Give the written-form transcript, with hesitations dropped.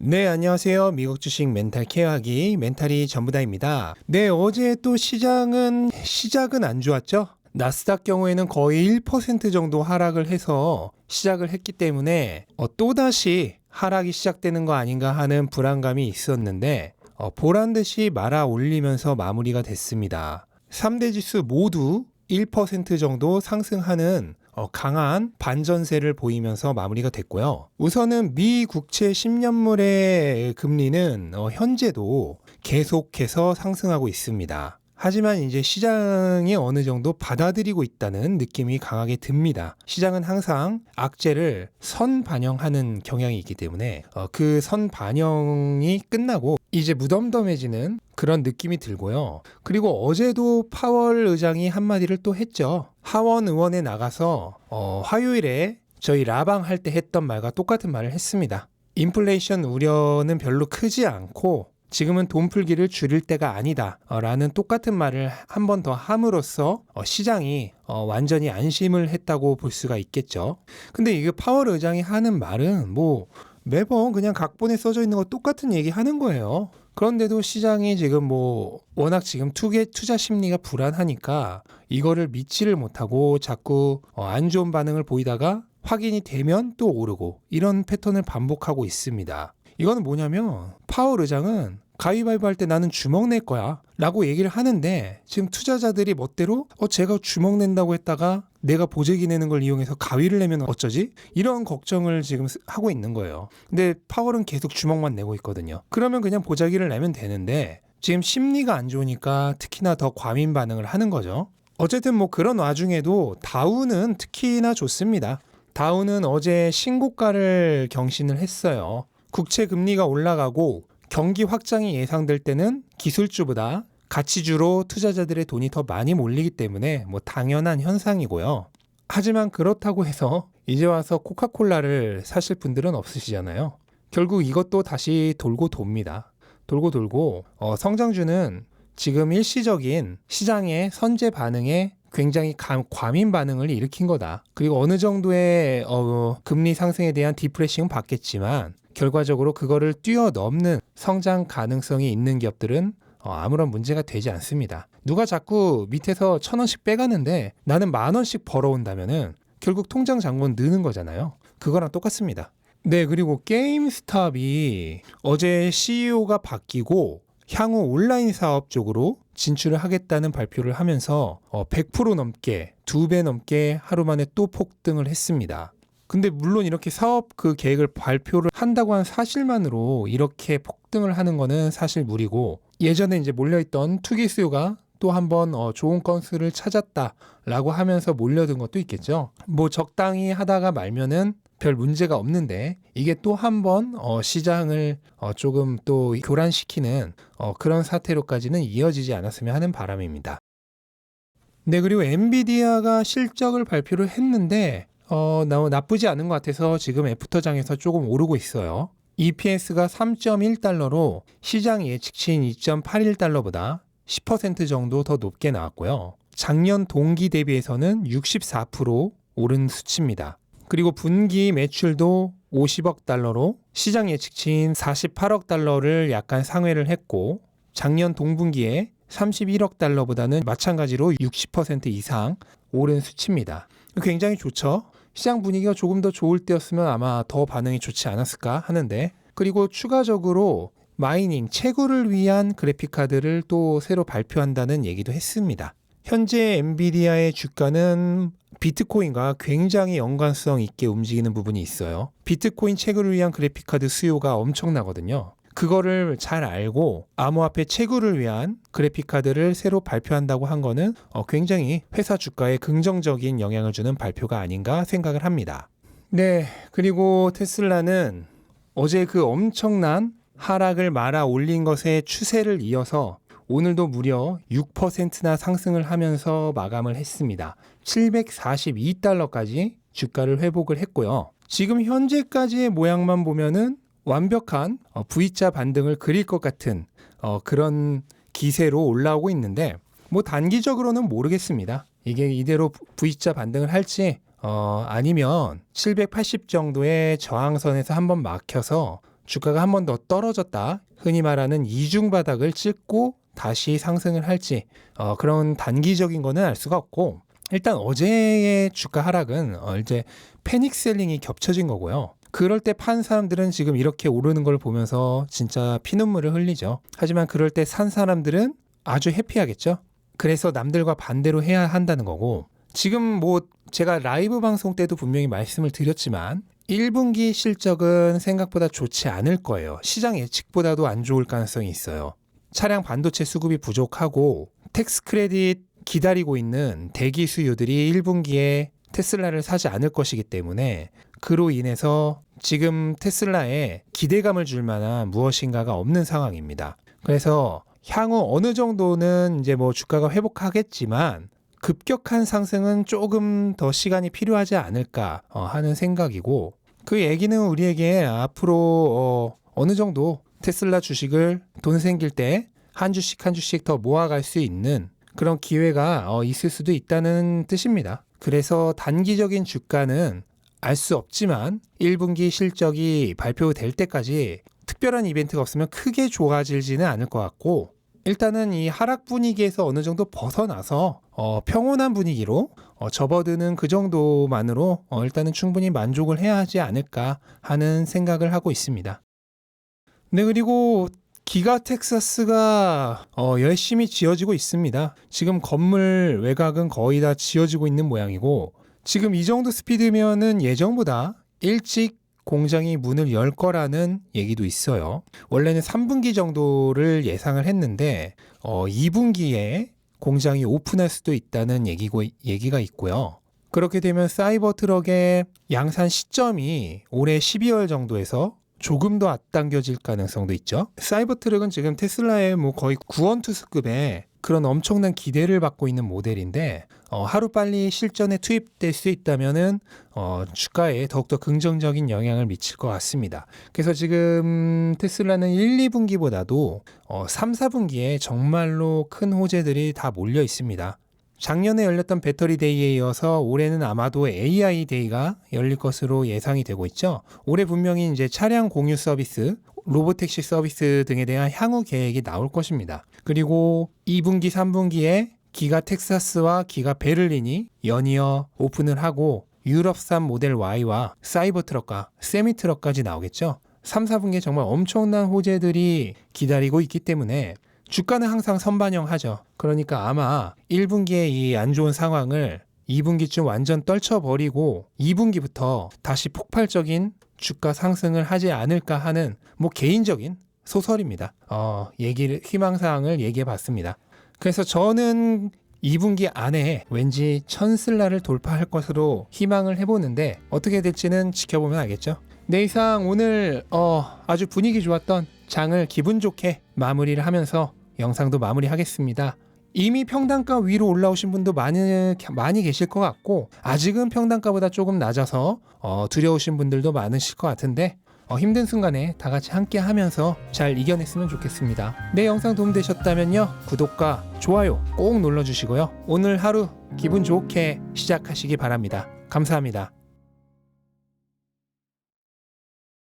네, 안녕하세요. 미국 주식 멘탈 케어하기 멘탈이 전부다입니다. 네, 어제 또 시장은 시작은 안 좋았죠? 나스닥 경우에는 거의 1% 정도 하락을 해서 시작을 했기 때문에 또다시 하락이 시작되는 거 아닌가 하는 불안감이 있었는데 보란 듯이 말아 올리면서 마무리가 됐습니다. 3대 지수 모두 1% 정도 상승하는 강한 반전세를 보이면서 마무리가 됐고요. 우선은 미 국채 10년물의 금리는 현재도 계속해서 상승하고 있습니다. 하지만 이제 시장이 어느 정도 받아들이고 있다는 느낌이 강하게 듭니다. 시장은 항상 악재를 선반영하는 경향이 있기 때문에 그 선반영이 끝나고 이제 무덤덤해지는 그런 느낌이 들고요. 그리고 어제도 파월 의장이 한마디를 또 했죠. 하원 의원에 나가서 화요일에 저희 라방 할 때 했던 말과 똑같은 말을 했습니다. 인플레이션 우려는 별로 크지 않고 지금은 돈 풀기를 줄일 때가 아니다 라는 똑같은 말을 한 번 더 함으로써 시장이 완전히 안심을 했다고 볼 수가 있겠죠. 근데 이게 파월 의장이 하는 말은 뭐 매번 그냥 각본에 써져 있는 거 똑같은 얘기 하는 거예요. 그런데도 시장이 지금 워낙 지금 투자 심리가 불안하니까 이거를 믿지를 못하고 자꾸 안 좋은 반응을 보이다가 확인이 되면 또 오르고 이런 패턴을 반복하고 있습니다. 이거는 뭐냐면 파월 의장은 가위바위보 할 때 나는 주먹 낼 거야 라고 얘기를 하는데 지금 투자자들이 멋대로 제가 주먹 낸다고 했다가 내가 보재기 내는 걸 이용해서 가위를 내면 어쩌지? 이런 걱정을 지금 하고 있는 거예요. 근데 파월은 계속 주먹만 내고 있거든요. 그러면 그냥 보자기를 내면 되는데 지금 심리가 안 좋으니까 특히나 더 과민 반응을 하는 거죠. 어쨌든 그런 와중에도 다우는 특히나 좋습니다. 다우는 어제 신고가를 경신을 했어요. 국채 금리가 올라가고 경기 확장이 예상될 때는 기술주보다 가치주로 투자자들의 돈이 더 많이 몰리기 때문에 당연한 현상이고요. 하지만 그렇다고 해서 이제 와서 코카콜라를 사실 분들은 없으시잖아요. 결국 이것도 다시 돌고 돕니다. 돌고 돌고 성장주는 지금 일시적인 시장의 선제 반응에 굉장히 과민 반응을 일으킨 거다. 그리고 어느 정도의 금리 상승에 대한 디프레싱은 받겠지만 결과적으로 그거를 뛰어넘는 성장 가능성이 있는 기업들은 아무런 문제가 되지 않습니다. 누가 자꾸 밑에서 1,000원씩 빼가는데 나는 10,000원씩 벌어온다면은 결국 통장 잔고는 느는 거잖아요. 그거랑 똑같습니다. 네, 그리고 게임스탑이 어제 CEO가 바뀌고 향후 온라인 사업 쪽으로 진출을 하겠다는 발표를 하면서 100% 넘게 2배 넘게 하루 만에 또 폭등을 했습니다. 근데 물론 이렇게 사업 그 계획을 발표를 한다고 한 사실만으로 이렇게 폭등을 하는 거는 사실 무리고 예전에 이제 몰려있던 투기 수요가 또 한번 좋은 건수를 찾았다라고 하면서 몰려든 것도 있겠죠. 적당히 하다가 말면은 별 문제가 없는데 이게 또 한번 시장을 조금 또 교란시키는 그런 사태로까지는 이어지지 않았으면 하는 바람입니다. 네, 그리고 엔비디아가 실적을 발표를 했는데 나쁘지 않은 것 같아서 지금 애프터장에서 조금 오르고 있어요. EPS가 3.1달러로 시장 예측치인 2.81달러보다 10% 정도 더 높게 나왔고요. 작년 동기 대비해서는 64% 오른 수치입니다. 그리고 분기 매출도 50억 달러로 시장 예측치인 48억 달러를 약간 상회를 했고 작년 동분기에 31억 달러보다는 마찬가지로 60% 이상 오른 수치입니다. 굉장히 좋죠. 시장 분위기가 조금 더 좋을 때였으면 아마 더 반응이 좋지 않았을까 하는데 그리고 추가적으로 마이닝, 채굴을 위한 그래픽카드를 또 새로 발표한다는 얘기도 했습니다. 현재 엔비디아의 주가는 비트코인과 굉장히 연관성 있게 움직이는 부분이 있어요. 비트코인 채굴을 위한 그래픽카드 수요가 엄청나거든요. 그거를 잘 알고 암호화폐 채굴을 위한 그래픽카드를 새로 발표한다고 한 거는 굉장히 회사 주가에 긍정적인 영향을 주는 발표가 아닌가 생각을 합니다. 네, 그리고 테슬라는 어제 그 엄청난 하락을 말아 올린 것의 추세를 이어서 오늘도 무려 6%나 상승을 하면서 마감을 했습니다. 742달러까지 주가를 회복을 했고요. 지금 현재까지의 모양만 보면은 완벽한 V자 반등을 그릴 것 같은 그런 기세로 올라오고 있는데 단기적으로는 모르겠습니다. 이게 이대로 V자 반등을 할지 아니면 780 정도의 저항선에서 한번 막혀서 주가가 한 번 더 떨어졌다, 흔히 말하는 이중 바닥을 찍고 다시 상승을 할지 그런 단기적인 거는 알 수가 없고, 일단 어제의 주가 하락은 이제 패닉 셀링이 겹쳐진 거고요. 그럴 때 판 사람들은 지금 이렇게 오르는 걸 보면서 진짜 피눈물을 흘리죠. 하지만 그럴 때 산 사람들은 아주 해피하겠죠. 그래서 남들과 반대로 해야 한다는 거고, 지금 뭐 제가 라이브 방송 때도 분명히 말씀을 드렸지만 1분기 실적은 생각보다 좋지 않을 거예요. 시장 예측보다도 안 좋을 가능성이 있어요. 차량 반도체 수급이 부족하고 텍스 크레딧 기다리고 있는 대기 수요들이 1분기에 테슬라를 사지 않을 것이기 때문에, 그로 인해서 지금 테슬라에 기대감을 줄 만한 무엇인가가 없는 상황입니다. 그래서 향후 어느 정도는 이제 뭐 주가가 회복하겠지만 급격한 상승은 조금 더 시간이 필요하지 않을까 하는 생각이고, 그 얘기는 우리에게 앞으로 어느 정도 테슬라 주식을 돈 생길 때 한 주씩 한 주씩 더 모아갈 수 있는 그런 기회가 있을 수도 있다는 뜻입니다. 그래서 단기적인 주가는 알 수 없지만 1분기 실적이 발표될 때까지 특별한 이벤트가 없으면 크게 좋아지지는 않을 것 같고, 일단은 이 하락 분위기에서 어느 정도 벗어나서 평온한 분위기로 접어드는 그 정도만으로 일단은 충분히 만족을 해야 하지 않을까 하는 생각을 하고 있습니다. 네, 그리고 기가 텍사스가 열심히 지어지고 있습니다. 지금 건물 외곽은 거의 다 지어지고 있는 모양이고, 지금 이 정도 스피드면은 예정보다 일찍 공장이 문을 열 거라는 얘기도 있어요. 원래는 3분기 정도를 예상을 했는데 2분기에 공장이 오픈할 수도 있다는 얘기가 있고요. 그렇게 되면 사이버 트럭의 양산 시점이 올해 12월 정도에서 조금 더 앞당겨질 가능성도 있죠. 사이버 트럭은 지금 테슬라의 뭐 거의 구원투수급의 그런 엄청난 기대를 받고 있는 모델인데, 하루빨리 실전에 투입될 수 있다면은 주가에 더욱더 긍정적인 영향을 미칠 것 같습니다. 그래서 지금 테슬라는 1, 2분기보다도 3, 4분기에 정말로 큰 호재들이 다 몰려 있습니다. 작년에 열렸던 배터리 데이에 이어서 올해는 아마도 AI 데이가 열릴 것으로 예상이 되고 있죠. 올해 분명히 이제 차량 공유 서비스, 로보택시 서비스 등에 대한 향후 계획이 나올 것입니다. 그리고 2분기, 3분기에 기가 텍사스와 기가 베를린이 연이어 오픈을 하고 유럽산 모델 Y와 사이버 트럭과 세미 트럭까지 나오겠죠. 3, 4분기에 정말 엄청난 호재들이 기다리고 있기 때문에 주가는 항상 선반영하죠. 그러니까 아마 1분기의 이 안 좋은 상황을 2분기쯤 완전 떨쳐버리고 2분기부터 다시 폭발적인 주가 상승을 하지 않을까 하는 뭐 개인적인 소설입니다. 희망사항을 얘기해 봤습니다. 그래서 저는 2분기 안에 왠지 1000슬라를 돌파할 것으로 희망을 해보는데, 어떻게 될지는 지켜보면 알겠죠. 네, 이상 오늘 아주 분위기 좋았던 장을 기분 좋게 마무리를 하면서 영상도 마무리하겠습니다. 이미 평단가 위로 올라오신 분도 많이 계실 것 같고, 아직은 평단가보다 조금 낮아서 두려우신 분들도 많으실 것 같은데, 힘든 순간에 다 같이 함께 하면서 잘 이겨냈으면 좋겠습니다. 내 영상 도움되셨다면요, 구독과 좋아요 꼭 눌러주시고요. 오늘 하루 기분 좋게 시작하시기 바랍니다. 감사합니다.